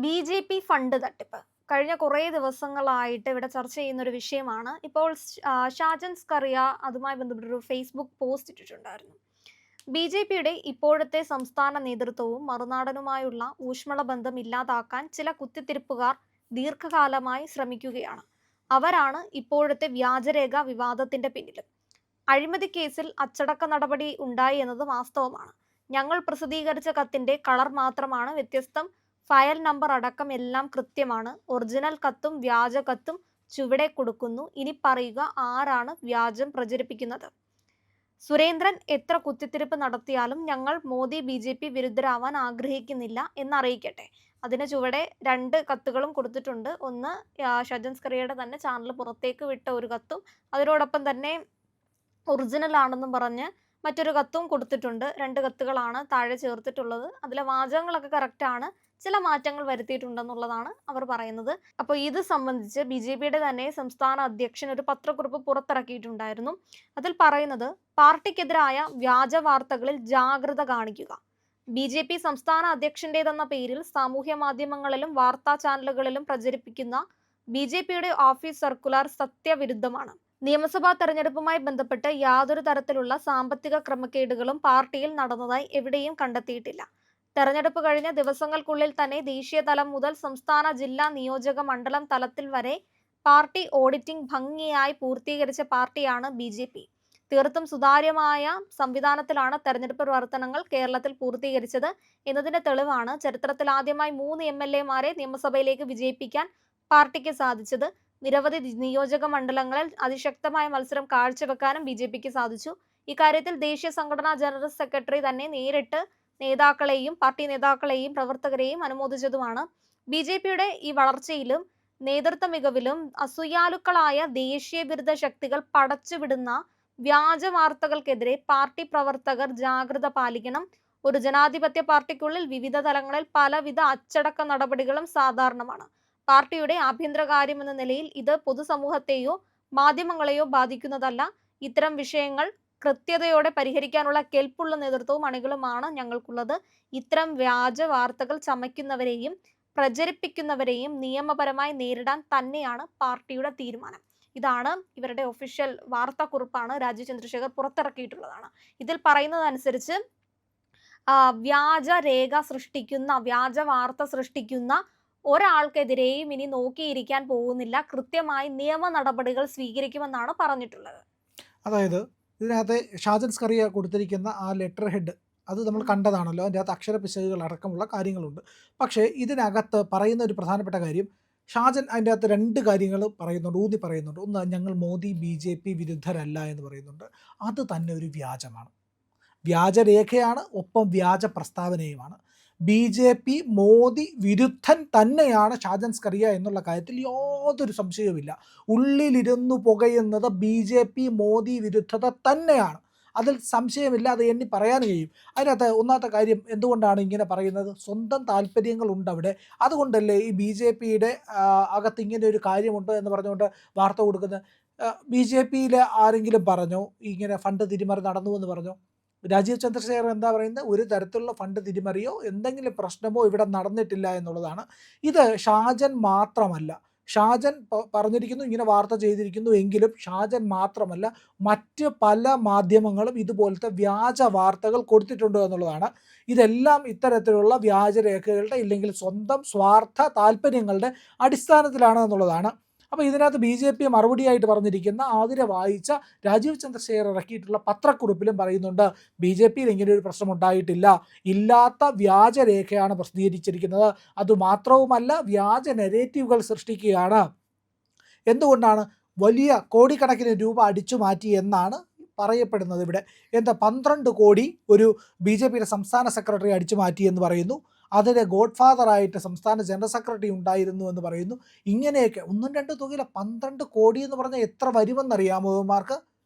BJP. Fund തട്ടിപ്പ്. കഴിഞ്ഞ കുറേ ദിവസങ്ങളായിട്ട് ഇവിടെ ചർച്ച ചെയ്യുന്ന ഒരു വിഷയമാണ്. ഇപ്പോൾ ഷാജൻ സ്കറിയ അതുമായി ബന്ധപ്പെട്ടൊരു ഫേസ്ബുക്ക് പോസ്റ്റ് ഇട്ടിട്ടുണ്ടായിരുന്നു. ബി.ജെ.പിയുടെ ഇപ്പോഴത്തെ സംസ്ഥാന നേതൃത്വവും മറുനാടനുമായുള്ള ഊഷ്മള ബന്ധം ഇല്ലാതാക്കാൻ ചില കുത്തിത്തിരിപ്പുകാർ ദീർഘകാലമായി ശ്രമിക്കുകയാണ്. അവരാണ് ഇപ്പോഴത്തെ വ്യാജരേഖ വിവാദത്തിന്റെ പിന്നിലും. അഴിമതി കേസിൽ അച്ചടക്ക നടപടി ഉണ്ടായി എന്നത് വാസ്തവമാണ്. ഞങ്ങൾ പ്രസിദ്ധീകരിച്ച കത്തിന്റെ കളർ മാത്രമാണ് വ്യത്യസ്തം. ഫയൽ നമ്പർ അടക്കം എല്ലാം കൃത്യമാണ്. ഒറിജിനൽ കത്തും വ്യാജ കത്തും ചുവടെ കൊടുക്കുന്നു. ഇനി പറയുക, ആരാണ് വ്യാജം പ്രചരിപ്പിക്കുന്നത്? സുരേന്ദ്രൻ എത്ര കുത്തിത്തിരിപ്പ് നടത്തിയാലും ഞങ്ങൾ മോദി ബി.ജെ.പി. വിരുദ്ധരാവാൻ ആഗ്രഹിക്കുന്നില്ല എന്നറിയിക്കട്ടെ. അതിന് ചുവടെ 2 കത്തുകളും കൊടുത്തിട്ടുണ്ട്. ഒന്ന് ഷജൻ സ്കറിയയുടെ തന്നെ ചാനൽ പുറത്തേക്ക് വിട്ട ഒരു കത്തും അതിനോടൊപ്പം തന്നെ ഒറിജിനൽ ആണെന്നും പറഞ്ഞ് മറ്റൊരു കത്തും കൊടുത്തിട്ടുണ്ട്. 2 കത്തുകളാണ് താഴെ ചേർത്തിട്ടുള്ളത്. അതിലെ വാചകങ്ങളൊക്കെ കറക്റ്റാണ്, ചില മാറ്റങ്ങൾ വരുത്തിയിട്ടുണ്ടെന്നുള്ളതാണ് അവർ പറയുന്നത്. അപ്പോൾ ഇത് സംബന്ധിച്ച് ബി.ജെ.പിയുടെ തന്നെ സംസ്ഥാന അധ്യക്ഷൻ ഒരു പത്രക്കുറിപ്പ് പുറത്തിറക്കിയിട്ടുണ്ടായിരുന്നു. അതിൽ പറയുന്നത്, പാർട്ടിക്കെതിരായ വ്യാജ വാർത്തകളിൽ ജാഗ്രത കാണിക്കുക. ബി.ജെ.പി. സംസ്ഥാന അധ്യക്ഷന്റേതെന്ന പേരിൽ സാമൂഹ്യ മാധ്യമങ്ങളിലും വാർത്താ ചാനലുകളിലും പ്രചരിപ്പിക്കുന്ന ബി.ജെ.പിയുടെ ഓഫീസ് സർക്കുലർ സത്യവിരുദ്ധമാണ്. നിയമസഭാ തെരഞ്ഞെടുപ്പുമായി ബന്ധപ്പെട്ട് യാതൊരു തരത്തിലുള്ള സാമ്പത്തിക ക്രമക്കേടുകളും പാർട്ടിയിൽ നടന്നതായി എവിടെയും കണ്ടെത്തിയിട്ടില്ല. തെരഞ്ഞെടുപ്പ് കഴിഞ്ഞ ദിവസങ്ങൾക്കുള്ളിൽ തന്നെ ദേശീയ തലം മുതൽ സംസ്ഥാന, ജില്ലാ, നിയോജക മണ്ഡലം തലത്തിൽ വരെ പാർട്ടി ഓഡിറ്റിംഗ് ഭംഗിയായി പൂർത്തീകരിച്ച പാർട്ടിയാണ് ബി.ജെ.പി. തീർത്തും സുതാര്യമായ സംവിധാനത്തിലാണ് തെരഞ്ഞെടുപ്പ് പ്രവർത്തനങ്ങൾ കേരളത്തിൽ പൂർത്തീകരിച്ചത് എന്നതിന്റെ തെളിവാണ് ചരിത്രത്തിൽ ആദ്യമായി 3 എം.എൽ.എമാരെ നിയമസഭയിലേക്ക് വിജയിപ്പിക്കാൻ പാർട്ടിക്ക് സാധിച്ചത്. നിരവധി നിയോജക മണ്ഡലങ്ങളിൽ അതിശക്തമായ മത്സരം കാഴ്ചവെക്കാനും ബി.ജെ.പിക്ക് സാധിച്ചു. ഇക്കാര്യത്തിൽ ദേശീയ സംഘടനാ ജനറൽ സെക്രട്ടറി തന്നെ നേരിട്ട് പാർട്ടി നേതാക്കളെയും പ്രവർത്തകരെയും അനുമോദിച്ചതുമാണ്. ബി.ജെ.പിയുടെ ഈ വളർച്ചയിലും നേതൃത്വ മികവിലും അസൂയാലുക്കളായ ദേശീയ വിരുദ്ധ ശക്തികൾ പടച്ചുവിടുന്ന വ്യാജ വാർത്തകൾക്കെതിരെ പാർട്ടി പ്രവർത്തകർ ജാഗ്രത പാലിക്കണം. ഒരു ജനാധിപത്യ പാർട്ടിക്കുള്ളിൽ വിവിധ തലങ്ങളിൽ പലവിധ അച്ചടക്ക നടപടികളും സാധാരണമാണ്. പാർട്ടിയുടെ ആഭ്യന്തരകാര്യം എന്ന നിലയിൽ ഇത് പൊതുസമൂഹത്തെയോ മാധ്യമങ്ങളെയോ ബാധിക്കുന്നതല്ല. ഇത്തരം വിഷയങ്ങൾ കൃത്യതയോടെ പരിഹരിക്കാനുള്ള കെൽപ്പുള്ള നേതൃത്വവും അണികളുമാണ് ഞങ്ങൾക്കുള്ളത്. ഇത്തരം വ്യാജ വാർത്തകൾ ചമയ്ക്കുന്നവരെയും പ്രചരിപ്പിക്കുന്നവരെയും നിയമപരമായി നേരിടാൻ തന്നെയാണ് പാർട്ടിയുടെ തീരുമാനം. ഇതാണ് ഇവരുടെ ഒഫീഷ്യൽ വാർത്താക്കുറിപ്പാണ് രാജീവ് ചന്ദ്രശേഖർ പുറത്തിറക്കിയിട്ടുള്ളതാണ്. ഇതിൽ പറയുന്നതനുസരിച്ച് വ്യാജ രേഖ സൃഷ്ടിക്കുന്ന, വ്യാജ വാർത്ത സൃഷ്ടിക്കുന്ന ഒരാൾക്കെതിരെയും ഇനി നോക്കിയിരിക്കാൻ പോകുന്നില്ല. കൃത്യമായി നിയമ നടപടികൾ സ്വീകരിക്കുമെന്നാണ് പറഞ്ഞിട്ടുള്ളത്. അതായത് ഇതിനകത്ത് ഷാജൻ സ്കറിയ കൊടുത്തിരിക്കുന്ന ആ ലെറ്റർ ഹെഡ് അത് നമ്മൾ കണ്ടതാണല്ലോ. അതിൻ്റെ അകത്ത് അക്ഷര പിശകുകൾ അടക്കമുള്ള കാര്യങ്ങളുണ്ട്. പക്ഷേ ഇതിനകത്ത് പറയുന്ന ഒരു പ്രധാനപ്പെട്ട കാര്യം, ഷാജൻ അതിൻ്റെ അകത്ത് 2 കാര്യങ്ങൾ ഊന്നി പറയുന്നുണ്ട്. ഒന്ന്, ഞങ്ങൾ മോദി ബി.ജെ.പി. വിരുദ്ധരല്ല എന്ന് പറയുന്നുണ്ട്. അത് തന്നെ ഒരു വ്യാജമാണ്, വ്യാജരേഖയാണ്, ഒപ്പം വ്യാജ പ്രസ്താവനയുമാണ്. ബി.ജെ.പി. മോദി വിരുദ്ധൻ തന്നെയാണ് ഷാജൻ സ്കറിയ എന്നുള്ള കാര്യത്തിൽ യാതൊരു സംശയവുമില്ല. ഉള്ളിലിരുന്നു പുകയുന്നത് ബി.ജെ.പി. മോദി വിരുദ്ധത തന്നെയാണ്, അതിൽ സംശയമില്ല. അത് എണ്ണി പറയാൻ കഴിയും. അതിനകത്ത് ഒന്നാമത്തെ കാര്യം, എന്തുകൊണ്ടാണ് ഇങ്ങനെ പറയുന്നത്? സ്വന്തം താല്പര്യങ്ങളുണ്ട് അവിടെ. അതുകൊണ്ടല്ലേ ഈ ബി.ജെ.പിയുടെ അകത്ത് ഇങ്ങനെ ഒരു കാര്യമുണ്ട് എന്ന് പറഞ്ഞുകൊണ്ട് വാർത്ത കൊടുക്കുന്നത്. ബി.ജെ.പിയിൽ ആരെങ്കിലും പറഞ്ഞോ ഇങ്ങനെ ഫണ്ട് തിരിമറി നടന്നു എന്ന് പറഞ്ഞോ? രാജീവ് ചന്ദ്രശേഖർ എന്താ പറയുന്നത്? ഒരു തരത്തിലുള്ള ഫണ്ട് തിരിമറിയോ എന്തെങ്കിലും പ്രശ്നമോ ഇവിടെ നടന്നിട്ടില്ല എന്നുള്ളതാണ്. ഇത് ഷാജൻ മാത്രമല്ല, ഷാജൻ പറഞ്ഞിരിക്കുന്നു, ഇങ്ങനെ വാർത്ത ചെയ്തിരിക്കുന്നു എങ്കിലും ഷാജൻ മാത്രമല്ല, മറ്റ് പല മാധ്യമങ്ങളും ഇതുപോലത്തെ വ്യാജ വാർത്തകൾ കൊടുത്തിട്ടുണ്ട് എന്നുള്ളതാണ്. ഇതെല്ലാം ഇത്തരത്തിലുള്ള വ്യാജരേഖകളുടെ ഇല്ലെങ്കിൽ സ്വന്തം സ്വാർത്ഥ താല്പര്യങ്ങളുടെ അടിസ്ഥാനത്തിലാണ് എന്നുള്ളതാണ്. അപ്പോൾ ഇതിനകത്ത് ബി.ജെ.പി. മറുപടിയായിട്ട് പറഞ്ഞിരിക്കുന്ന ആതിരെ വായിച്ച രാജീവ് ചന്ദ്രശേഖർ ഇറക്കിയിട്ടുള്ള പത്രക്കുറിപ്പിലും പറയുന്നുണ്ട്, ബി.ജെ.പിയിൽ ഇങ്ങനെ ഒരു പ്രശ്നം ഉണ്ടായിട്ടില്ല, ഇല്ലാത്ത വ്യാജരേഖയാണ് പ്രസിദ്ധീകരിച്ചിരിക്കുന്നത്. അതുമാത്രവുമല്ല, വ്യാജ നെറേറ്റീവുകൾ സൃഷ്ടിക്കുകയാണ്. എന്തുകൊണ്ടാണ്? വലിയ കോടിക്കണക്കിന് രൂപ അടിച്ചു മാറ്റി എന്നാണ് പറയപ്പെടുന്നത്. ഇവിടെ എന്താ 12 കോടി ഒരു ബി.ജെ.പിയുടെ സംസ്ഥാന സെക്രട്ടറി അടിച്ചു മാറ്റി എന്ന് പറയുന്നു. അതിൻ്റെ ഗോഡ് ഫാദറായിട്ട് സംസ്ഥാന ജനറൽ സെക്രട്ടറി ഉണ്ടായിരുന്നു എന്ന് പറയുന്നു. ഇങ്ങനെയൊക്കെ 1-2 തുകയിലെ 12 കോടി എന്ന് പറഞ്ഞാൽ എത്ര വരുമെന്നറിയാമോ ഇവന്മാർക്ക്?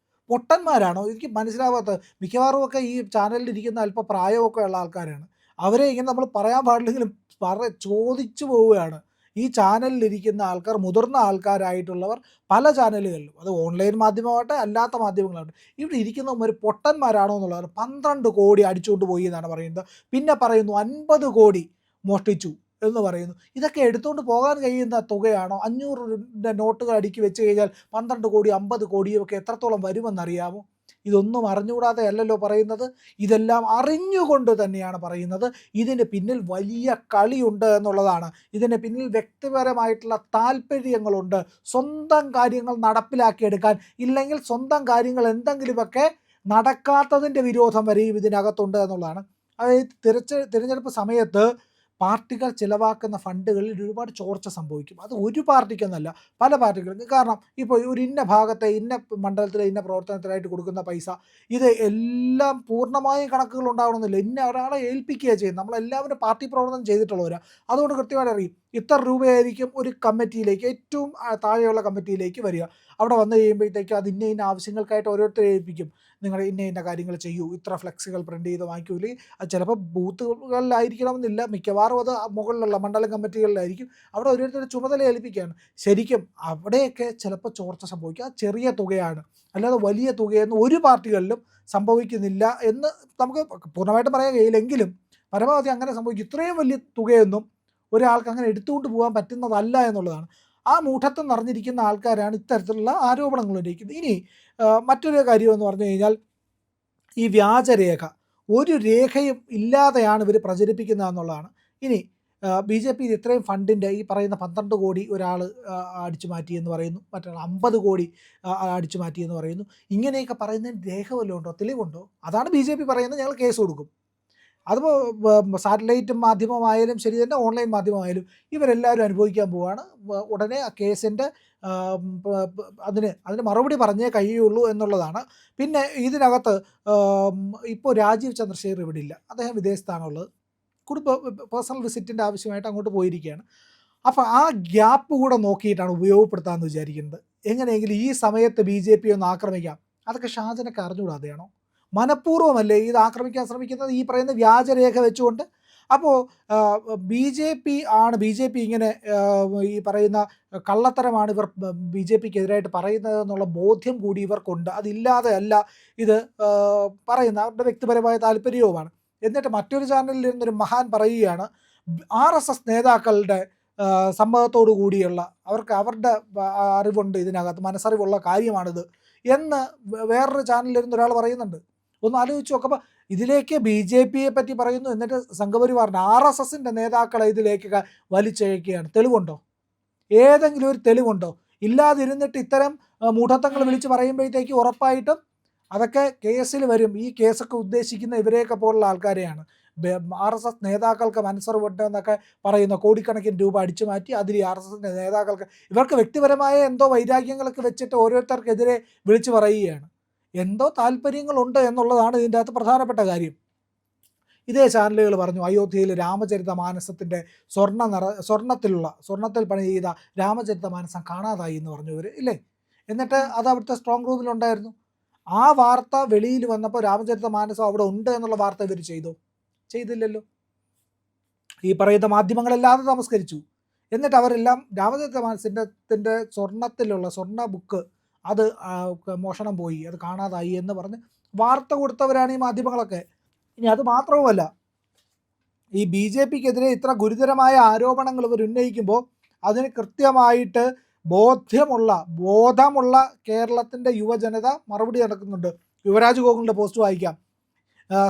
പൊട്ടന്മാരാണോ? എനിക്ക് മനസ്സിലാവാത്തത്. മിക്കവാറും ഒക്കെ ഈ ചാനലിൽ ഇരിക്കുന്ന അല്പം പ്രായമൊക്കെ ഉള്ള ആൾക്കാരാണ്. അവരെ ഇങ്ങനെ നമ്മൾ പറയാൻ പാടില്ലെങ്കിലും ചോദിച്ചു പോവുകയാണ്. ഈ ചാനലിലിരിക്കുന്ന ആൾക്കാർ മുതിർന്ന ആൾക്കാരായിട്ടുള്ളവർ പല ചാനലുകളിലും, അത് ഓൺലൈൻ മാധ്യമമാവട്ടെ അല്ലാത്ത മാധ്യമങ്ങളാവട്ടെ, ഇവിടെ ഇരിക്കുന്നവർ പൊട്ടന്മാരാണോ എന്നുള്ളതാണ്. 12 കോടി അടിച്ചുകൊണ്ട് പോയി എന്നാണ് പറയുന്നത്. പിന്നെ പറയുന്നു 50 കോടി മോഷ്ടിച്ചു. എന്ന് പറയുന്നു. ഇതൊക്കെ എടുത്തുകൊണ്ട് പോകാൻ കഴിയുന്ന തുകയാണോ? 500 നോട്ടുകൾ അടുക്കി വെച്ച് കഴിഞ്ഞാൽ 12 കോടി 50 കോടിയും ഒക്കെ എത്രത്തോളം വരുമെന്നറിയാമോ? ഇതൊന്നും അറിഞ്ഞുകൂടാതെ അല്ലല്ലോ പറയുന്നത്. ഇതെല്ലാം അറിഞ്ഞുകൊണ്ട് തന്നെയാണ് പറയുന്നത്. ഇതിന് പിന്നിൽ വലിയ കളിയുണ്ട് എന്നുള്ളതാണ്. ഇതിന് പിന്നിൽ വ്യക്തിപരമായിട്ടുള്ള താല്പര്യങ്ങളുണ്ട്. സ്വന്തം കാര്യങ്ങൾ നടപ്പിലാക്കിയെടുക്കാൻ, ഇല്ലെങ്കിൽ സ്വന്തം കാര്യങ്ങൾ എന്തെങ്കിലുമൊക്കെ നടക്കാത്തതിൻ്റെ വിരോധം വരെയും ഇതിനകത്തുണ്ട് എന്നുള്ളതാണ്. അതായത് തിരഞ്ഞെടുപ്പ് സമയത്ത് പാർട്ടികൾ ചിലവാക്കുന്ന ഫണ്ടുകളിൽ ഒരുപാട് ചോർച്ച സംഭവിക്കും. അത് ഒരു പാർട്ടിക്കെന്നല്ല, പല പാർട്ടികൾക്കും. കാരണം ഇപ്പോൾ ഒരു ഇന്ന ഭാഗത്തെ ഇന്ന മണ്ഡലത്തിലെ ഇന്ന പ്രവർത്തനത്തിനായിട്ട് കൊടുക്കുന്ന പൈസ, ഇത് എല്ലാം പൂർണ്ണമായും കണക്കുകൾ ഉണ്ടാവണമെന്നില്ല. ഇന്ന ഒരാളെ ഏൽപ്പിക്കുകയാണ് ചെയ്യുന്നത്. നമ്മളെല്ലാവരും പാർട്ടി പ്രവർത്തനം ചെയ്തിട്ടുള്ളവരാണ്. അതുകൊണ്ട് കൃത്യമായിട്ട് അറിയും ഇത്ര രൂപയായിരിക്കും ഒരു കമ്മിറ്റിയിലേക്ക്, ഏറ്റവും താഴെയുള്ള കമ്മിറ്റിയിലേക്ക് വരിക. അവിടെ വന്നു കഴിയുമ്പോഴത്തേക്ക് അത് ഇന്ന ആവശ്യങ്ങൾക്കായിട്ട് ഓരോരുത്തരെ ഏൽപ്പിക്കും. നിങ്ങൾ ഇന്ന കാര്യങ്ങൾ ചെയ്യൂ, ഇത്ര ഫ്ലെക്സുകൾ പ്രിൻ്റ് ചെയ്ത് വാങ്ങിക്കൂലേ. അത് ചിലപ്പോൾ ബൂത്തുകളിലായിരിക്കണമെന്നില്ല, മിക്കവാറും അത് മുകളിലുള്ള മണ്ഡലം കമ്മിറ്റികളിലായിരിക്കും. അവിടെ ഓരോരുത്തരുടെ ചുമതല ഏൽപ്പിക്കുകയാണ്. ശരിക്കും അവിടെയൊക്കെ ചിലപ്പോൾ ചോർച്ച സംഭവിക്കുക. അത് ചെറിയ തുകയാണ്, അല്ലാതെ വലിയ തുകയൊന്നും ഒരു പാർട്ടികളിലും സംഭവിക്കുന്നില്ല എന്ന് നമുക്ക് പൂർണ്ണമായിട്ടും പറയാൻ കഴിയില്ലെങ്കിലും പരമാവധി അങ്ങനെ സംഭവിക്കും. ഇത്രയും വലിയ തുകയൊന്നും ഒരാൾക്ക് അങ്ങനെ എടുത്തുകൊണ്ട് പോകാൻ പറ്റുന്നതല്ല എന്നുള്ളതാണ്. ആ മൂഢത്വം നിറഞ്ഞിരിക്കുന്ന ആൾക്കാരാണ് ഇത്തരത്തിലുള്ള ആരോപണങ്ങൾ ഉന്നയിക്കുന്നത്. ഇനി മറ്റൊരു കാര്യം എന്ന് പറഞ്ഞു കഴിഞ്ഞാൽ, ഈ വ്യാജരേഖ, ഒരു രേഖയും ഇല്ലാതെയാണ് ഇവർ പ്രചരിപ്പിക്കുന്നത് എന്നുള്ളതാണ്. ഇനി BJP ഇത്രയും ഫണ്ടിൻ്റെ ഈ പറയുന്ന 12 കോടി ഒരാൾ അടിച്ചു മാറ്റിയെന്ന് പറയുന്നു, മറ്റൊരാൾ 50 കോടി അടിച്ചു മാറ്റിയെന്ന് പറയുന്നു. ഇങ്ങനെയൊക്കെ പറയുന്നതിന് രേഖ വല്ലതും ഉണ്ടോ, തെളിവുണ്ടോ? അതാണ് BJP പറയുന്നത്. ഞങ്ങൾ കേസ് കൊടുക്കും. അതിപ്പോൾ സാറ്റലൈറ്റ് മാധ്യമമായാലും ശരി തന്നെ, ഓൺലൈൻ മാധ്യമമായാലും ഇവരെല്ലാവരും അനുഭവിക്കാൻ പോവുകയാണ്. ഉടനെ ആ കേസിൻ്റെ അതിന് മറുപടി പറഞ്ഞേ കഴിയുള്ളൂ എന്നുള്ളതാണ്. പിന്നെ ഇതിനകത്ത് ഇപ്പോൾ രാജീവ് ചന്ദ്രശേഖർ ഇവിടെ ഇല്ല, അദ്ദേഹം വിദേശത്താണുള്ളത്. പേഴ്സണൽ വിസിറ്റിൻ്റെ ആവശ്യമായിട്ട് അങ്ങോട്ട് പോയിരിക്കുകയാണ്. അപ്പോൾ ആ ഗ്യാപ്പ് കൂടെ നോക്കിയിട്ടാണ് ഉപയോഗപ്പെടുത്താമെന്ന് വിചാരിക്കുന്നത്. എങ്ങനെയെങ്കിലും ഈ സമയത്ത് BJP ഒന്ന് ആക്രമിക്കാം. അതൊക്കെ ഷാജനൊക്കെ അറിഞ്ഞുകൂടാതെയാണോ? മനഃപൂർവ്വമല്ലേ ഇത് ആക്രമിക്കാൻ ശ്രമിക്കുന്നത്, ഈ പറയുന്ന വ്യാജരേഖ വെച്ചുകൊണ്ട്? അപ്പോൾ BJP ഇങ്ങനെ ഈ പറയുന്ന കള്ളത്തരമാണ് ഇവർ BJPക്കെതിരായിട്ട് പറയുന്നത് എന്നുള്ള ബോധ്യം കൂടി ഇവർക്കുണ്ട്. അതില്ലാതെ അല്ല ഇത് പറയുന്ന, അവരുടെ വ്യക്തിപരമായ താല്പര്യവുമാണ്. എന്നിട്ട് മറ്റൊരു ചാനലിൽ ഇരുന്നൊരു മഹാൻ പറയുകയാണ്, RSS നേതാക്കളുടെ സമ്മതത്തോടു കൂടിയുള്ള, അവരുടെ അറിവുണ്ട്, ഇതിനകത്ത് മനസ്സറിവുള്ള കാര്യമാണിത് എന്ന് വേറൊരു ചാനലിലിരുന്ന് ഒരാൾ പറയുന്നുണ്ട്. ഒന്ന് ആലോചിച്ച് നോക്കുമ്പോൾ ഇതിലേക്ക് BJPയെ പറ്റി പറയുന്നു, എന്നിട്ട് സംഘപരിവാറിൻ്റെ RSSൻ്റെ നേതാക്കളെ ഇതിലേക്ക് വലിച്ചഴക്കുകയാണ്. തെളിവുണ്ടോ? ഏതെങ്കിലും ഒരു തെളിവുണ്ടോ? ഇല്ലാതിരുന്നിട്ട് ഇത്തരം മൂഢത്വങ്ങൾ വിളിച്ച് പറയുമ്പോഴത്തേക്ക് ഉറപ്പായിട്ടും അതൊക്കെ കേസിൽ വരും. ഈ കേസൊക്കെ ഉദ്ദേശിക്കുന്ന ഇവരെയൊക്കെ പോലുള്ള ആൾക്കാരെയാണ്. RSS നേതാക്കൾക്ക് മനസ്സറിവുണ്ട് എന്നൊക്കെ പറയുന്ന കോടിക്കണക്കിന് രൂപ അടിച്ചു മാറ്റി അതിൽ RSSൻ്റെ നേതാക്കൾക്ക്, ഇവർക്ക് വ്യക്തിപരമായ എന്തോ വൈരാഗ്യങ്ങളൊക്കെ വെച്ചിട്ട് ഓരോരുത്തർക്കെതിരെ വിളിച്ചു പറയുകയാണ്. എന്തോ താല്പര്യങ്ങളുണ്ട് എന്നുള്ളതാണ് ഇതിൻ്റെ അകത്ത് പ്രധാനപ്പെട്ട കാര്യം. ഇതേ ചാനലുകൾ പറഞ്ഞു, അയോധ്യയിൽ രാമചരിതമാനസത്തിൻ്റെ സ്വർണ്ണത്തിൽ പണി ചെയ്ത രാമചരിതമാനസം കാണാതായി എന്ന് പറഞ്ഞു ഇവർ, ഇല്ലേ? എന്നിട്ട് അത് അവിടുത്തെ സ്ട്രോങ് റൂമിലുണ്ടായിരുന്നു. ആ വാർത്ത വെളിയിൽ വന്നപ്പോൾ രാമചരിതമാനസം അവിടെ ഉണ്ട് എന്നുള്ള വാർത്ത ഇവർ ചെയ്തില്ലല്ലോ. ഈ പറയുന്ന മാധ്യമങ്ങളെല്ലാം തമസ്കരിച്ചു. എന്നിട്ട് അവരെല്ലാം രാമചരിതമാനസത്തിൻ്റെ സ്വർണ്ണ ബുക്ക് അത് മോഷണം പോയി, അത് കാണാതായി എന്ന് പറഞ്ഞ് വാർത്ത കൊടുത്തവരാണ് ഈ മാധ്യമങ്ങളൊക്കെ. ഇനി അത് മാത്രവുമല്ല, ഈ BJPക്കെതിരെ ഇത്ര ഗുരുതരമായ ആരോപണങ്ങൾ ഇവർ ഉന്നയിക്കുമ്പോൾ അതിന് കൃത്യമായിട്ട് ബോധമുള്ള കേരളത്തിൻ്റെ യുവജനത മറുപടി നടക്കുന്നുണ്ട്. യുവരാജ് ഗോകുലിൻ്റെ പോസ്റ്റ് വായിക്കാം.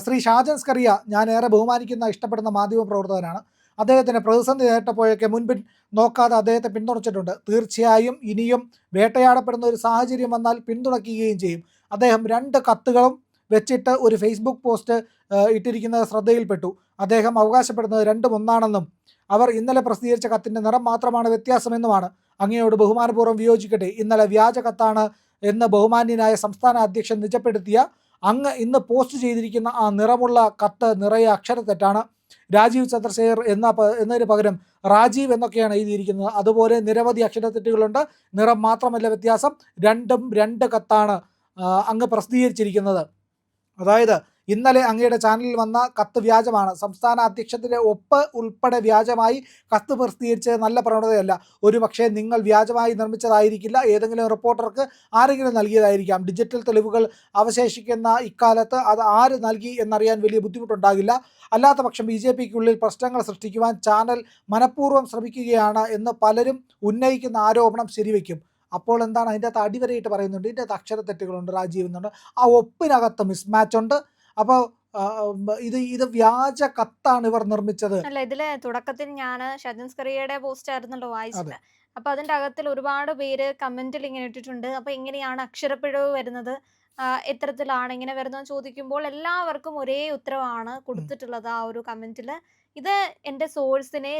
ശ്രീ ഷാജൻ സ്കറിയ ഞാൻ ഏറെ ബഹുമാനിക്കുന്ന ഇഷ്ടപ്പെടുന്ന മാധ്യമ പ്രവർത്തകനാണ്. അദ്ദേഹത്തിന് പ്രതിസന്ധി നേരിട്ടപ്പോഴൊക്കെ മുൻപിൻ നോക്കാതെ അദ്ദേഹത്തെ പിന്തുണച്ചിട്ടുണ്ട്. തീർച്ചയായും ഇനിയും വേട്ടയാടപ്പെടുന്ന ഒരു സാഹചര്യം വന്നാൽ പിന്തുണയ്ക്കുകയും ചെയ്യും. അദ്ദേഹം 2 കത്തുകളും വെച്ചിട്ട് ഒരു ഫേസ്ബുക്ക് പോസ്റ്റ് ഇട്ടിരിക്കുന്നത് ശ്രദ്ധയിൽപ്പെട്ടു. അദ്ദേഹം അവകാശപ്പെടുന്നത് രണ്ടും ഒന്നാണെന്നും അവർ ഇന്നലെ പ്രസിദ്ധീകരിച്ച കത്തിൻ്റെ നിറം മാത്രമാണ് വ്യത്യാസമെന്നുമാണ്. അങ്ങയോട് ബഹുമാനപൂർവ്വം വിയോജിക്കട്ടെ. ഇന്നലെ വ്യാജ കത്താണ് എന്ന് ബഹുമാന്യനായ സംസ്ഥാന അധ്യക്ഷൻ നിജപ്പെടുത്തിയ അങ്ങ് ഇന്ന് പോസ്റ്റ് ചെയ്തിരിക്കുന്ന ആ നിറമുള്ള കത്ത് നിറയെ അക്ഷരത്തെറ്റാണ്. രാജീവ് ചന്ദ്രശേഖർ എന്നതിന് പകരം രാജീവ് എന്നൊക്കെയാണ് എഴുതിയിരിക്കുന്നത്. അതുപോലെ നിരവധി അക്ഷരത്തെറ്റുകളുണ്ട്. നിറം മാത്രമല്ല വ്യത്യാസം, രണ്ടും 2 കത്താണ് അങ്ങ് പ്രസിദ്ധീകരിച്ചിരിക്കുന്നത്. അതായത് ഇന്നലെ അങ്ങയുടെ ചാനലിൽ വന്ന കത്ത് വ്യാജമാണ്. സംസ്ഥാന അധ്യക്ഷത്തിൻ്റെ ഒപ്പ് ഉൾപ്പെടെ വ്യാജമായി കത്ത് പ്രസിദ്ധീകരിച്ചത് നല്ല പ്രവണതയല്ല. ഒരു പക്ഷേ നിങ്ങൾ വ്യാജമായി നിർമ്മിച്ചതായിരിക്കില്ല, ഏതെങ്കിലും റിപ്പോർട്ടർക്ക് ആരെങ്കിലും നൽകിയതായിരിക്കാം. ഡിജിറ്റൽ തെളിവുകൾ അവശേഷിക്കുന്ന ഇക്കാലത്ത് അത് ആര് നൽകി എന്നറിയാൻ വലിയ ബുദ്ധിമുട്ടുണ്ടാകില്ല. അല്ലാത്ത പക്ഷം BJPക്കുള്ളിൽ പ്രശ്നങ്ങൾ സൃഷ്ടിക്കുവാൻ ചാനൽ മനഃപൂർവ്വം ശ്രമിക്കുകയാണ് എന്ന് പലരും ഉന്നയിക്കുന്ന ആരോപണം ശരിവെക്കും. അപ്പോൾ എന്താണ് അതിൻ്റെ അകത്ത് അടിവരയിട്ട് പറയുന്നുണ്ട്, ഇതിൻ്റെ അകത്ത് അക്ഷരത്തെറ്റുകളുണ്ട്, രാജീവ് എന്നുണ്ട്, ആ ഒപ്പിനകത്ത് മിസ്മാച്ച് ഉണ്ട്. അപ്പോൾ ഇത് വ്യാജ കത്താണ് ഇവർ നിർമ്മിച്ചത്. അല്ല, ഇതില് തുടക്കത്തിൽ ഞാൻ ഷജൻ സ്കറിയയുടെ പോസ്റ്റ് ആയിരുന്നല്ലോ വായിച്ചത്. അപ്പൊ അതിന്റെ അകത്തിൽ ഒരുപാട് പേര് കമന്റിൽ ഇങ്ങനെ ഇട്ടിട്ടുണ്ട്. അപ്പൊ എങ്ങനെയാണ് അക്ഷരപ്പിഴവ് വരുന്നത്, എത്തരത്തിലാണ് ഇങ്ങനെ വരുന്നതെന്ന് ചോദിക്കുമ്പോൾ എല്ലാവർക്കും ഒരേ ഉത്തരവാണ് കൊടുത്തിട്ടുള്ളത് ആ ഒരു കമന്റിൽ. ഇത് എൻ്റെ സോഴ്സിനെ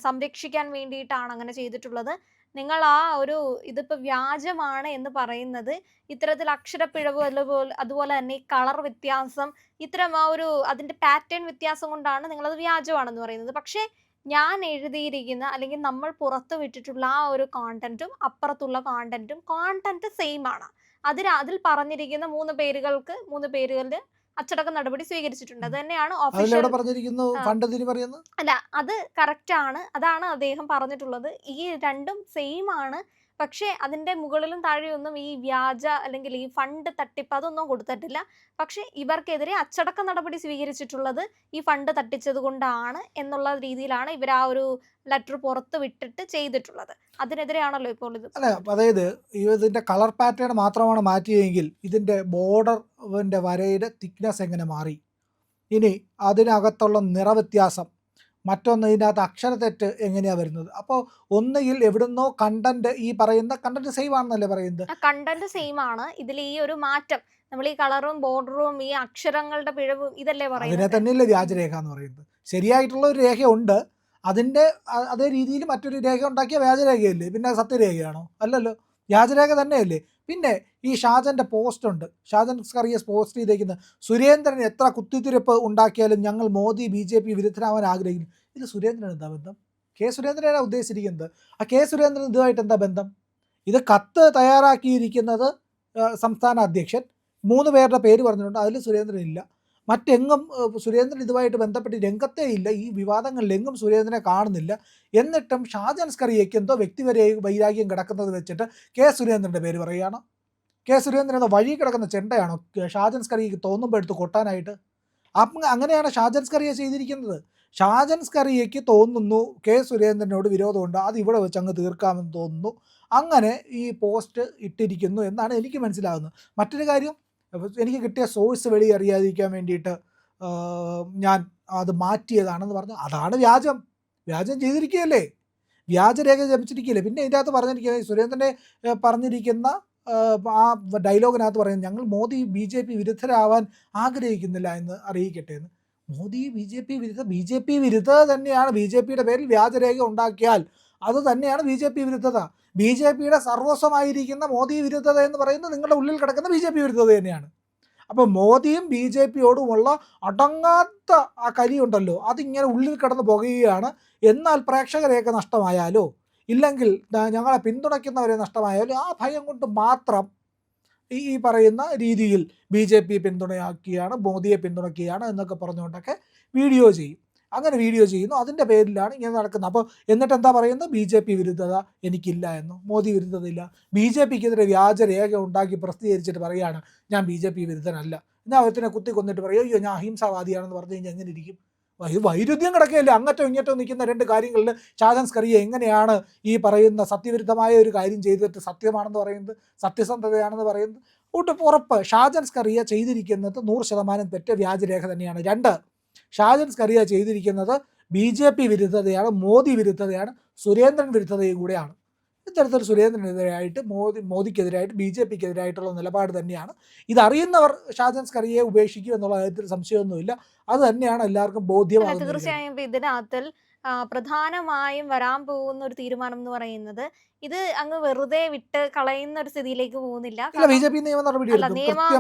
സംരക്ഷിക്കാൻ വേണ്ടിയിട്ടാണ് അങ്ങനെ ചെയ്തിട്ടുള്ളത്. നിങ്ങൾ ആ ഒരു ഇതിപ്പോ വ്യാജമാണ് എന്ന് പറയുന്നത് ഇത്തരത്തിൽ അക്ഷരപ്പിഴവ് അതുപോലെ തന്നെ കളർ വ്യത്യാസം, ഇത്തരം ആ ഒരു അതിന്റെ പാറ്റേൺ വ്യത്യാസം കൊണ്ടാണ് നിങ്ങളത് വ്യാജമാണെന്ന് പറയുന്നത്. പക്ഷേ ഞാൻ എഴുതിയിരിക്കുന്ന അല്ലെങ്കിൽ നമ്മൾ പുറത്തു വിട്ടിട്ടുള്ള ആ ഒരു കോണ്ടന്റും അപ്പുറത്തുള്ള കോണ്ടന്റ് സെയിം ആണ്. അതിൽ പറഞ്ഞിരിക്കുന്ന 3 പേരുകളിൽ അച്ചടക്ക നടപടി സ്വീകരിച്ചിട്ടുണ്ട്. അത് തന്നെയാണ് ഒഫീഷ്യൽ. അല്ല, അത് കറക്റ്റ് ആണ്. അതാണ് അദ്ദേഹം പറഞ്ഞിട്ടുള്ളത്. ഈ രണ്ടും സെയിം ആണ്. പക്ഷേ അതിന്റെ മുകളിലും താഴെയൊന്നും ഈ വ്യാജ അല്ലെങ്കിൽ ഈ ഫണ്ട് തട്ടിപ്പ് അതൊന്നും കൊടുത്തിട്ടില്ല. പക്ഷെ ഇവർക്കെതിരെ അച്ചടക്ക നടപടി സ്വീകരിച്ചിട്ടുള്ളത് ഈ ഫണ്ട് തട്ടിച്ചത് കൊണ്ടാണ് എന്നുള്ള രീതിയിലാണ് ഇവർ ആ ഒരു ലെറ്റർ പുറത്ത് വിട്ടിട്ട് ചെയ്തിട്ടുള്ളത്. അതിനെതിരെയാണല്ലോ ഇപ്പോൾ ഇത്. അല്ല, അതായത് ഇതിൻ്റെ കളർ പാറ്റേൺ മാത്രമാണ് മാറ്റിയെങ്കിൽ ഇതിൻ്റെ ബോർഡറിൻ്റെ വരയുടെ തിക്നെസ് എങ്ങനെ മാറി, ഇനി അതിനകത്തുള്ള നിറവ്യത്യാസം, മറ്റൊന്ന് ഇതിനകത്ത് അക്ഷരത്തെറ്റ് എങ്ങനെയാണ് വരുന്നത്. അപ്പോൾ ഒന്നുകിൽ എവിടുന്നോ കണ്ടന്റ്, ഈ പറയുന്ന കണ്ടന്റ് സെയിം ആണെന്നല്ലേ പറയുന്നത്. കണ്ടന്റ് സെയിം ആണ്. ഇതിൽ ഈ ഒരു മാറ്റം, നമ്മൾ ഈ കളറും ബോർഡറും ഈ അക്ഷരങ്ങളുടെ പിഴവും ഇതല്ലേ പറയുന്നത്. അതിനെ തന്നെയല്ലേ വ്യാജരേഖ എന്ന് പറയുന്നത്. ശരിയായിട്ടുള്ള ഒരു രേഖയുണ്ട്, അതിൻ്റെ അതേ രീതിയിൽ മറ്റൊരു രേഖ ഉണ്ടാക്കിയ വ്യാജരേഖയല്ലേ, പിന്നെ സത്യരേഖയാണോ? അല്ലല്ലോ, വ്യാജരേഖ തന്നെയല്ലേ. പിന്നെ ഈ ഷാജൻ്റെ പോസ്റ്റ് ഉണ്ട്, ഷാജൻ സ്കറിയ പോസ്റ്റ് ചെയ്തേക്കുന്നത്, സുരേന്ദ്രൻ എത്ര കുത്തിത്തിരിപ്പ് ഉണ്ടാക്കിയാലും ഞങ്ങൾ മോദി BJP വിരുദ്ധരാവാൻ ആഗ്രഹിക്കുന്നു. ഇത് സുരേന്ദ്രൻ എന്താ ബന്ധം? കെ സുരേന്ദ്രനാണ് ഉദ്ദേശിച്ചിരിക്കുന്നത്. ആ കെ സുരേന്ദ്രൻ ഇതുമായിട്ട് എന്താ ബന്ധം? ഇത് കത്ത് തയ്യാറാക്കിയിരിക്കുന്നത് സംസ്ഥാന അധ്യക്ഷൻ, 3 പേരുടെ പേര് പറഞ്ഞിട്ടുണ്ട്, അതിൽ സുരേന്ദ്രൻ ഇല്ല. മറ്റെങ്ങും സുരേന്ദ്രൻ ഇതുമായിട്ട് ബന്ധപ്പെട്ട് രംഗത്തേ ഇല്ല. ഈ വിവാദങ്ങളിലെങ്ങും സുരേന്ദ്രനെ കാണുന്നില്ല. എന്നിട്ടും ഷാജൻ സ്കറിയയ്ക്ക് എന്തോ വൈരാഗ്യം കിടക്കുന്നത് വെച്ചിട്ട് കെ സുരേന്ദ്രൻ്റെ പേര് പറയുകയാണ്. കെ സുരേന്ദ്രൻ എന്ന വഴി കിടക്കുന്ന ചെണ്ടയാണോ ഷാജൻ സ്കറിയയ്ക്ക് തോന്നുമ്പോൾ എടുത്ത് കൊട്ടാനായിട്ട്? അങ്ങനെയാണ് ഷാജൻ സ്കറിയ ചെയ്തിരിക്കുന്നത്. ഷാജൻ സ്കറിയയ്ക്ക് തോന്നുന്നു കെ സുരേന്ദ്രനോട് വിരോധമുണ്ട്, അത് ഇവിടെ വെച്ച് അങ്ങ് തീർക്കാമെന്ന് തോന്നുന്നു, അങ്ങനെ ഈ പോസ്റ്റ് ഇട്ടിരിക്കുന്നു എന്നാണ് എനിക്ക് മനസ്സിലാകുന്നത്. മറ്റൊരു കാര്യം, എനിക്ക് കിട്ടിയ സോഴ്സ് അറിയാതിരിക്കാൻ വേണ്ടിയിട്ട് ഞാൻ അത് മാറ്റിയതാണെന്ന് പറഞ്ഞു. അതാണ് വ്യാജം ചെയ്തിരിക്കുകയല്ലേ, വ്യാജരേഖ ജപിച്ചിരിക്കുകയല്ലേ. പിന്നെ ഇതിൻ്റെ അകത്ത് പറഞ്ഞിരിക്കുന്നത്, സുരേന്ദ്രനെ പറഞ്ഞിരിക്കുന്ന ആ ഡയലോഗിനകത്ത് പറയുന്നത്, ഞങ്ങൾ മോദി BJP വിരുദ്ധരാവാൻ ആഗ്രഹിക്കുന്നില്ല എന്ന് അറിയിക്കട്ടെ എന്ന്. മോദി BJP വിരുദ്ധത തന്നെയാണ്. BJPയുടെ പേരിൽ വ്യാജരേഖ ഉണ്ടാക്കിയാൽ അത് തന്നെയാണ് BJP വിരുദ്ധത. BJPയുടെ സർവസ്വമായിരിക്കുന്ന മോദി വിരുദ്ധത എന്ന് പറയുന്നത് നിങ്ങളുടെ ഉള്ളിൽ കിടക്കുന്ന BJP വിരുദ്ധത തന്നെയാണ്. അപ്പോൾ മോദിയും BJPയോടുമുള്ള അടങ്ങാത്ത ആ കലിയുണ്ടല്ലോ, അതിങ്ങനെ ഉള്ളിൽ കിടന്ന് പുകയുകയാണ്. എന്നാൽ പ്രേക്ഷകരെയൊക്കെ നഷ്ടമായാലോ, ഇല്ലെങ്കിൽ ഞങ്ങളെ പിന്തുണയ്ക്കുന്നവരെ നഷ്ടമായാലും ആ ഭയം കൊണ്ട് മാത്രം ഈ പറയുന്ന രീതിയിൽ BJP പിന്തുണയാക്കിയാണ്, മോദിയെ പിന്തുണയ്ക്കുകയാണ് എന്നൊക്കെ പറഞ്ഞുകൊണ്ടൊക്കെ വീഡിയോ ചെയ്യും. അങ്ങനെ വീഡിയോ ചെയ്യുന്നു, അതിൻ്റെ പേരിലാണ് ഇങ്ങനെ നടക്കുന്നത്. അപ്പോൾ എന്നിട്ട് എന്താ പറയുന്നത്, BJP വിരുദ്ധത എനിക്കില്ല എന്നോ, മോദി വിരുദ്ധതയില്ല. BJPക്കെതിരെ വ്യാജരേഖ ഉണ്ടാക്കി പ്രസിദ്ധീകരിച്ചിട്ട് പറയുകയാണ് ഞാൻ BJP വിരുദ്ധനല്ല. എന്നാൽ അവത്തിനെ കുത്തിക്കൊന്നിട്ട് പറയും അയ്യോ ഞാൻ അഹിംസാവാദിയാണെന്ന് പറഞ്ഞു കഴിഞ്ഞാൽ എങ്ങനെ ഇരിക്കും? വൈരുദ്ധ്യം കിടക്കുകയല്ലേ. അങ്ങറ്റോ ഇങ്ങോട്ടോ നിൽക്കുന്ന 2 കാര്യങ്ങളിൽ ഷാജൻ സ്കറിയ എങ്ങനെയാണ് ഈ പറയുന്ന സത്യവിരുദ്ധമായ ഒരു കാര്യം ചെയ്തിട്ട് സത്യമാണെന്ന് പറയുന്നത്, സത്യസന്ധതയാണെന്ന് പറയുന്നത്? ഉറപ്പ് ഷാജൻ സ്കറിയ ചെയ്തിരിക്കുന്നത് 100% തെറ്റ്, വ്യാജരേഖ തന്നെയാണ്. 2, ഷാജൻ സ്കറിയ ചെയ്തിരിക്കുന്നത് BJP വിരുദ്ധതയാണ്, മോദി വിരുദ്ധതയാണ്, സുരേന്ദ്രൻ വിരുദ്ധതയും കൂടെയാണ്. ഇത്തരത്തിൽ സുരേന്ദ്രനെതിരായിട്ട് മോദിക്കെതിരായിട്ട് BJPക്കെതിരായിട്ടുള്ള നിലപാട് തന്നെയാണ്. ഇതറിയുന്നവർ ഷാജൻ സ്കറിയയെ ഉപേക്ഷിക്കും എന്നുള്ള കാര്യത്തിൽ സംശയമൊന്നുമില്ല. അത് തന്നെയാണ് എല്ലാവർക്കും ബോധ്യമാകുന്നത്. തീർച്ചയായും ഇതിനകത്തിൽ പ്രധാനമായും വരാൻ പോകുന്ന ഒരു തീരുമാനം എന്ന് പറയുന്നത്, ഇത് അങ്ങ് വെറുതെ വിട്ട് കളയുന്ന ഒരു സ്ഥിതിയിലേക്ക് പോകുന്നില്ല. BJP നിയമ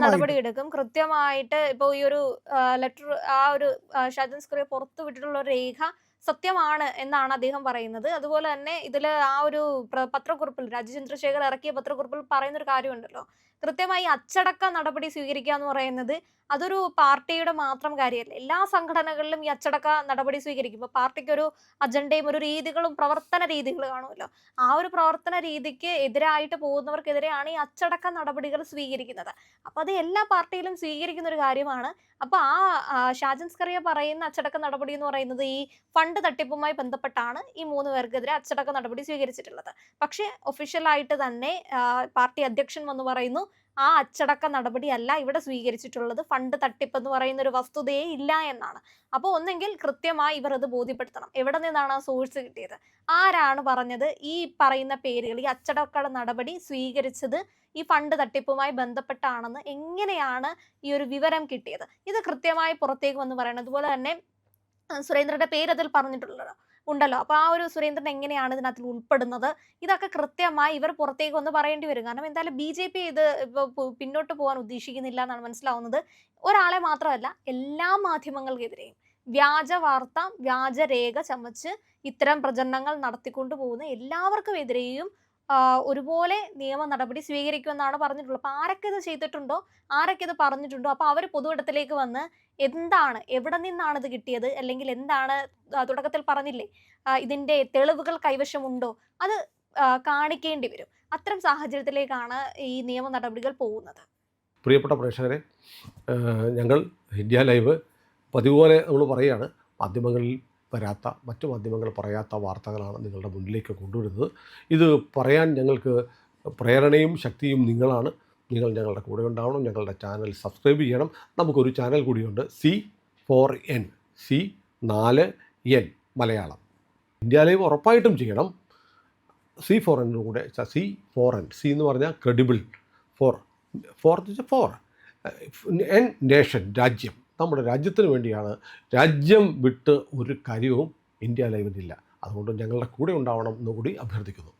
നടപടി എടുക്കും കൃത്യമായിട്ട്. ഇപ്പോൾ ഈ ഒരു ലെറ്റർ, ആ ഒരു ഷാജൻ സ്കറിയ പുറത്തു വിട്ടിട്ടുള്ള ഒരു രേഖ സത്യമാണ് എന്നാണ് അദ്ദേഹം പറയുന്നത്. അതുപോലെ തന്നെ ഇതിൽ ആ ഒരു പത്രക്കുറിപ്പിൽ, രാജീവ് ചന്ദ്രശേഖർ ഇറക്കിയ പത്രക്കുറിപ്പിൽ പറയുന്ന ഒരു കാര്യമുണ്ടല്ലോ, കൃത്യമായി അച്ചടക്ക നടപടി സ്വീകരിക്കുക എന്ന് പറയുന്നത് അതൊരു പാർട്ടിയുടെ മാത്രം കാര്യമല്ല. എല്ലാ സംഘടനകളിലും ഈ അച്ചടക്ക നടപടി സ്വീകരിക്കുമ്പോൾ പാർട്ടിക്കൊരു അജണ്ടയും ഒരു രീതികളും പ്രവർത്തന രീതികൾ കാണുമല്ലോ. ആ ഒരു പ്രവർത്തന രീതിക്ക് എതിരായിട്ട് പോകുന്നവർക്കെതിരെയാണ് ഈ അച്ചടക്ക നടപടികൾ സ്വീകരിക്കുന്നത്. അപ്പൊ അത് എല്ലാ പാർട്ടിയിലും സ്വീകരിക്കുന്ന ഒരു കാര്യമാണ്. അപ്പൊ ഷാജൻ സ്കറിയ പറയുന്ന അച്ചടക്ക നടപടി എന്ന് പറയുന്നത് ഈ ഫണ്ട് തട്ടിപ്പുമായി ബന്ധപ്പെട്ടാണ് ഈ 3 പേർക്കെതിരെ അച്ചടക്ക നടപടി സ്വീകരിച്ചിട്ടുള്ളത്. പക്ഷേ ഒഫീഷ്യലായിട്ട് തന്നെ പാർട്ടി അധ്യക്ഷൻ വന്ന് പറയുന്നു ആ അച്ചടക്ക നടപടിയല്ല ഇവിടെ സ്വീകരിച്ചിട്ടുള്ളത്. ഫണ്ട് തട്ടിപ്പ് എന്ന് പറയുന്ന ഒരു വസ്തുതയേ ഇല്ല എന്നാണ്. അപ്പോൾ ഒന്നെങ്കിൽ കൃത്യമായി ഇവർ അത് ബോധ്യപ്പെടുത്തണം. എവിടെ നിന്നാണ് ആ സോഴ്സ് കിട്ടിയത്? ആരാണ് പറഞ്ഞത് ഈ പറയുന്ന പേരുകൾ ഈ അച്ചടക്ക നടപടി സ്വീകരിച്ചത് ഈ ഫണ്ട് തട്ടിപ്പുമായി ബന്ധപ്പെട്ടാണെന്ന് എങ്ങനെയാണ് ഈ ഒരു വിവരം കിട്ടിയത്? ഇത് കൃത്യമായി പുറത്തേക്ക് വന്ന് പറയണം. അതുപോലെ തന്നെ സുരേന്ദ്രന്റെ പേര് അതിൽ ഉണ്ടല്ലോ. അപ്പൊ ആ ഒരു സുരേന്ദ്രൻ എങ്ങനെയാണ് ഇതിനകത്ത് ഉൾപ്പെടുന്നത്? ഇതൊക്കെ കൃത്യമായി ഇവർ പുറത്തേക്ക് വന്ന് പറയേണ്ടി വരും. കാരണം എന്തായാലും BJP ഇത് പിന്നോട്ട് പോകാൻ ഉദ്ദേശിക്കുന്നില്ല എന്നാണ് മനസ്സിലാവുന്നത്. ഒരാളെ മാത്രമല്ല എല്ലാ മാധ്യമങ്ങൾക്കെതിരെയും വ്യാജ വാർത്ത, വ്യാജരേഖ ചമച്ച് ഇത്തരം പ്രചരണങ്ങൾ നടത്തിക്കൊണ്ടു പോകുന്ന എല്ലാവർക്കും എതിരെയും ഒരുപോലെ നിയമ നടപടി സ്വീകരിക്കുമെന്നാണ് പറഞ്ഞിട്ടുള്ളത്. അപ്പൊ ആരൊക്കെ ഇത് ചെയ്തിട്ടുണ്ടോ, ആരൊക്കെ ഇത് പറഞ്ഞിട്ടുണ്ടോ, അപ്പൊ അവർ പൊതുയിടത്തിലേക്ക് വന്ന് എന്താണ്, എവിടെ നിന്നാണ് ഇത് കിട്ടിയത്, അല്ലെങ്കിൽ എന്താണ് തുടക്കത്തിൽ പറഞ്ഞില്ലേ ഇതിന്റെ തെളിവുകൾ കൈവശമുണ്ടോ, അത് കാണിക്കേണ്ടി വരും. അത്തരം സാഹചര്യത്തിലേക്കാണ് ഈ നിയമ നടപടികൾ പോകുന്നത്. പ്രിയപ്പെട്ട പ്രേക്ഷകരെ, ഞങ്ങൾ ഇന്ത്യ ലൈവ് പതിവുപോലെ നമ്മൾ പറയുകയാണ്, മാധ്യമങ്ങളിൽ വരാത്ത, മറ്റു മാധ്യമങ്ങൾ പറയാത്ത വാർത്തകളാണ് നിങ്ങളുടെ മുന്നിലേക്ക് കൊണ്ടുവരുന്നത്. ഇത് പറയാൻ ഞങ്ങൾക്ക് പ്രേരണയും ശക്തിയും നിങ്ങളാണ്. നിങ്ങൾ ഞങ്ങളുടെ കൂടെ ഉണ്ടാവണം. ഞങ്ങളുടെ ചാനൽ സബ്സ്ക്രൈബ് ചെയ്യണം. നമുക്കൊരു ചാനൽ കൂടിയുണ്ട്, C4N, C4N Malayalam. India live ഉറപ്പായിട്ടും ചെയ്യണം. C4N കൂടെ, C4N, C എന്ന് പറഞ്ഞാൽ ക്രെഡിബിൾ, ഫോർ എൻ നേഷൻ, രാജ്യം. നമ്മുടെ രാജ്യത്തിന് വേണ്ടിയാണ്. രാജ്യം വിട്ട് ഒരു കാര്യവും ഇന്ത്യ ലൈവിനില്ല. അതുകൊണ്ട് ഞങ്ങളുടെ കൂടെ ഉണ്ടാവണം എന്നുകൂടി അഭ്യർത്ഥിക്കുന്നു.